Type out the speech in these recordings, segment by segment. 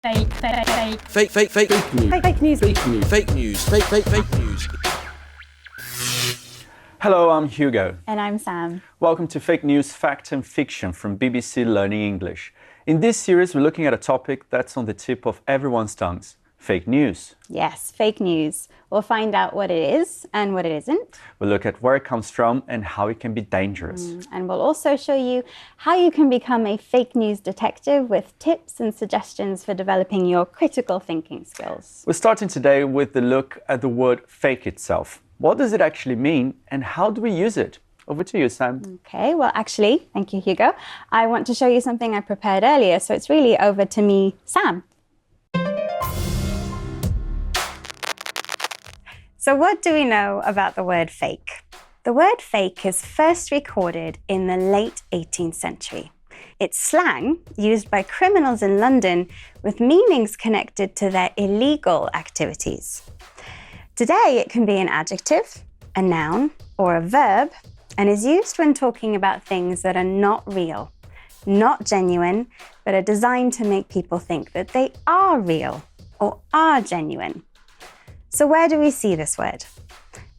Fake news. Hello, I'm Hugo. And I'm Sam. Welcome to Fake News, Fact and Fiction from BBC Learning English. In this series, we're looking at a topic that's on the tip of everyone's tongues, fake news. Yes, fake news. We'll find out what it is and what it isn't. We'll look at where it comes from and how it can be dangerous. And we'll also show you how you can become a fake news detective with tips and suggestions for developing your critical thinking skills. We're starting today with the look at the word fake itself. What does it actually mean and how do we use it? Over to you, Sam. Okay, well, actually, thank you, Hugo. I want to show you something I prepared earlier, so it's really over to me, Sam. So what do we know about the word fake? The word fake is first recorded in the late 18th century. It's slang used by criminals in London with meanings connected to their illegal activities. Today, it can be an adjective, a noun, or a verb, and is used when talking about things that are not real, not genuine, but are designed to make people think that they are real or are genuine. So where do we see this word?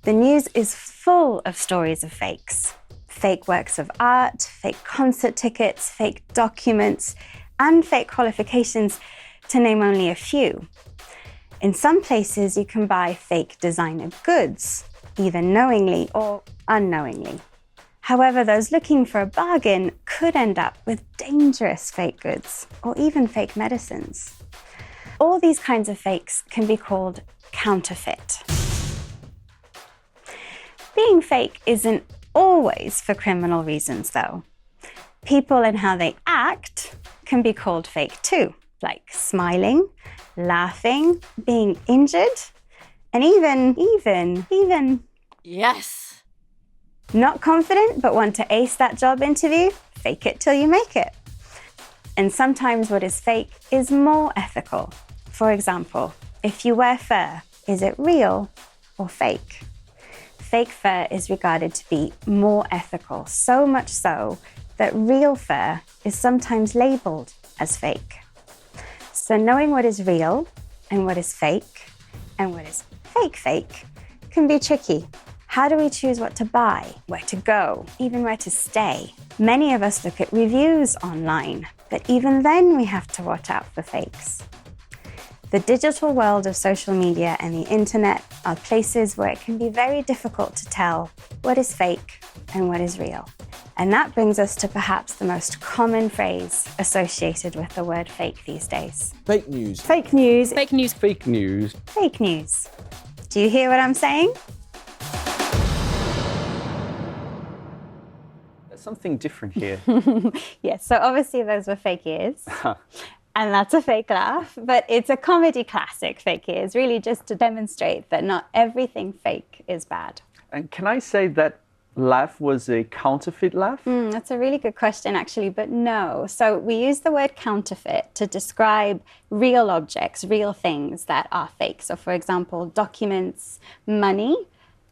The news is full of stories of fakes. Fake works of art, fake concert tickets, fake documents, and fake qualifications, to name only a few. In some places, you can buy fake designer goods, either knowingly or unknowingly. However, those looking for a bargain could end up with dangerous fake goods or even fake medicines. All these kinds of fakes can be called counterfeit. Being fake isn't always for criminal reasons, though. People and how they act can be called fake too, like smiling, laughing, being injured, and even Yes. not confident but want to ace that job interview, fake it till you make it. And sometimes what is fake is more ethical. For example, if you wear fur, is it real or fake? Fake fur is regarded to be more ethical, so much so that real fur is sometimes labeled as fake. So knowing what is real and what is fake and what is fake can be tricky. How do we choose what to buy, where to go, even where to stay? Many of us look at reviews online, but even then we have to watch out for fakes. The digital world of social media and the internet are places where it can be very difficult to tell what is fake and what is real. And that brings us to perhaps the most common phrase associated with the word fake these days. Fake news. Fake news. Fake news. Fake news. Fake news. Do you hear what I'm saying? There's something different here. Yes, so obviously those were fake ears. And that's a fake laugh, but it's a comedy classic, fake ears, really just to demonstrate that not everything fake is bad. And can I say that laugh was a counterfeit laugh? That's a really good question, actually, but no. So we use the word counterfeit to describe real objects, real things that are fake. So for example, documents, money,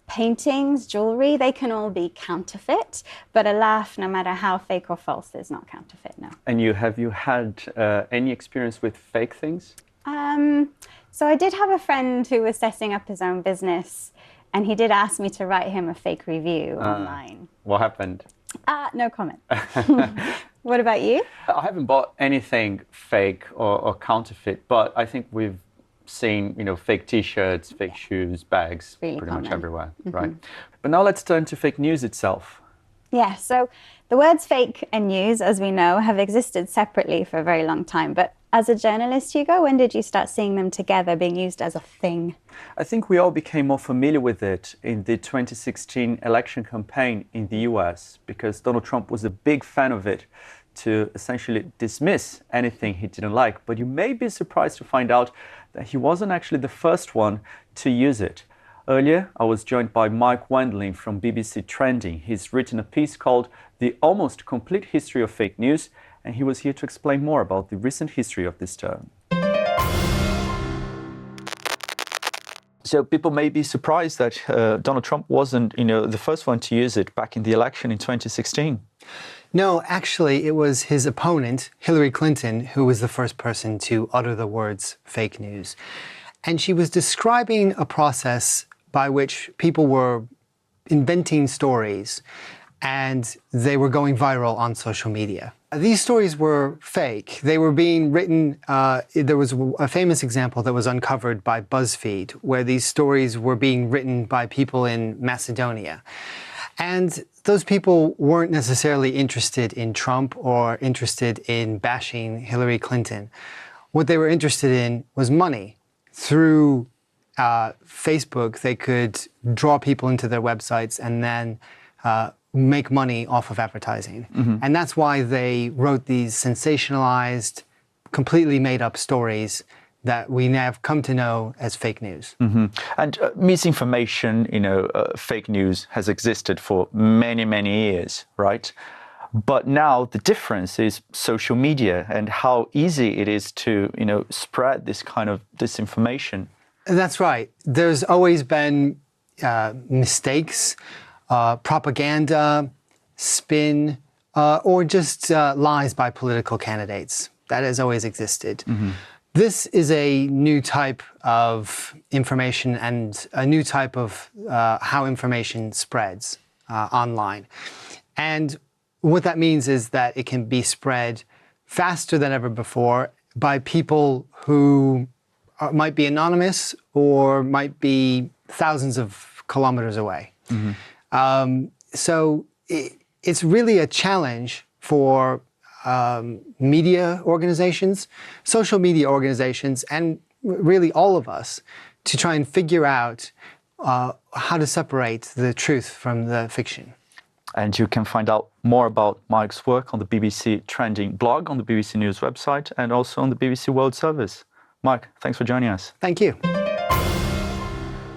paintings, jewelry, they can all be counterfeit, but a laugh, no matter how fake or false, is not counterfeit, no. And have you had any experience with fake things? So I did have a friend who was setting up his own business, and he did ask me to write him a fake review online. What happened? No comment. What about you? I haven't bought anything fake or counterfeit, but I think we've seen, fake T-shirts, fake shoes, bags, Really pretty much common. everywhere, right? But now let's turn to fake news itself. Yeah, so the words fake and news, as we know, have existed separately for a very long time. But as a journalist, Hugo, when did you start seeing them together, being used as a thing? I think we all became more familiar with it in the 2016 election campaign in the US because Donald Trump was a big fan of it to essentially dismiss anything he didn't like. But you may be surprised to find out that he wasn't actually the first one to use it. Earlier, I was joined by Mike Wendling from BBC Trending. He's written a piece called The Almost Complete History of Fake News, and he was here to explain more about the recent history of this term. So people may be surprised that Donald Trump wasn't, the first one to use it back in the election in 2016. No, actually, it was his opponent, Hillary Clinton, who was the first person to utter the words fake news. And she was describing a process by which people were inventing stories and they were going viral on social media. These stories were fake. They were being written. There was a famous example that was uncovered by BuzzFeed, where these stories were being written by people in Macedonia. And those people weren't necessarily interested in Trump or interested in bashing Hillary Clinton. What they were interested in was money. Through Facebook, they could draw people into their websites and then make money off of advertising. And that's why they wrote these sensationalized, completely made up stories that we now have come to know as fake news. And misinformation, fake news has existed for many, many years, right? But now the difference is social media and how easy it is to, spread this kind of disinformation. That's right. There's always been mistakes, propaganda, spin, or just lies by political candidates. That has always existed. This is a new type of information and a new type of how information spreads online. And what that means is that it can be spread faster than ever before by people who might be anonymous or might be thousands of kilometers away. So it's really a challenge for media organizations, social media organizations, and really all of us to try and figure out how to separate the truth from the fiction. And you can find out more about Mike's work on the BBC Trending blog, on the BBC News website, and also on the BBC World Service. Mike, thanks for joining us. Thank you.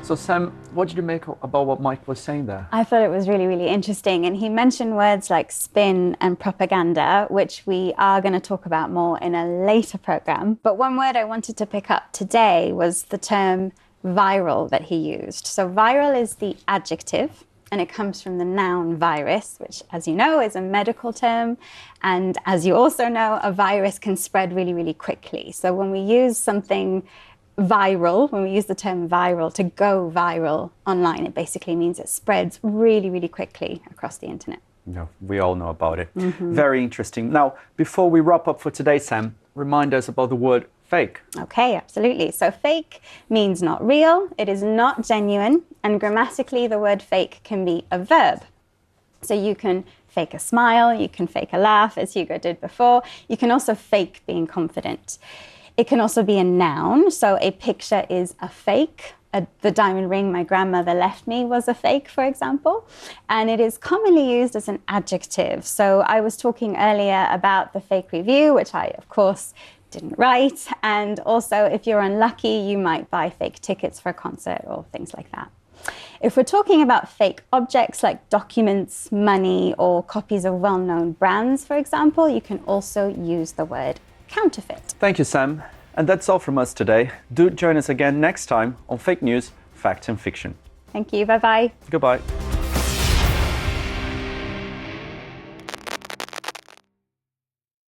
So Sam, what did you make about what Mike was saying there? I thought it was really, really interesting. And he mentioned words like spin and propaganda, which we are going to talk about more in a later program. But one word I wanted to pick up today was the term viral that he used. So viral is the adjective, and it comes from the noun virus, which, as you know, is a medical term. And as you also know, a virus can spread really, really quickly. So when we use something viral, when we use the term viral, to go viral online, it basically means it spreads really, really quickly across the internet. No, we all know about it. Very interesting. Now, before we wrap up for today, Sam, remind us about the word fake. Okay, absolutely. So fake means not real, it is not genuine, and grammatically the word fake can be a verb. So you can fake a smile, you can fake a laugh, as Hugo did before. You can also fake being confident. It can also be a noun, so a picture is a fake. The diamond ring my grandmother left me was a fake, for example. And it is commonly used as an adjective. So I was talking earlier about the fake review, which I, of course, didn't write. And also, if you're unlucky, you might buy fake tickets for a concert or things like that. If we're talking about fake objects like documents, money, or copies of well-known brands, for example, you can also use the word counterfeit. Thank you, Sam. And that's all from us today. Do join us again next time on Fake News, Fact and Fiction. Thank you. Bye-bye. Goodbye.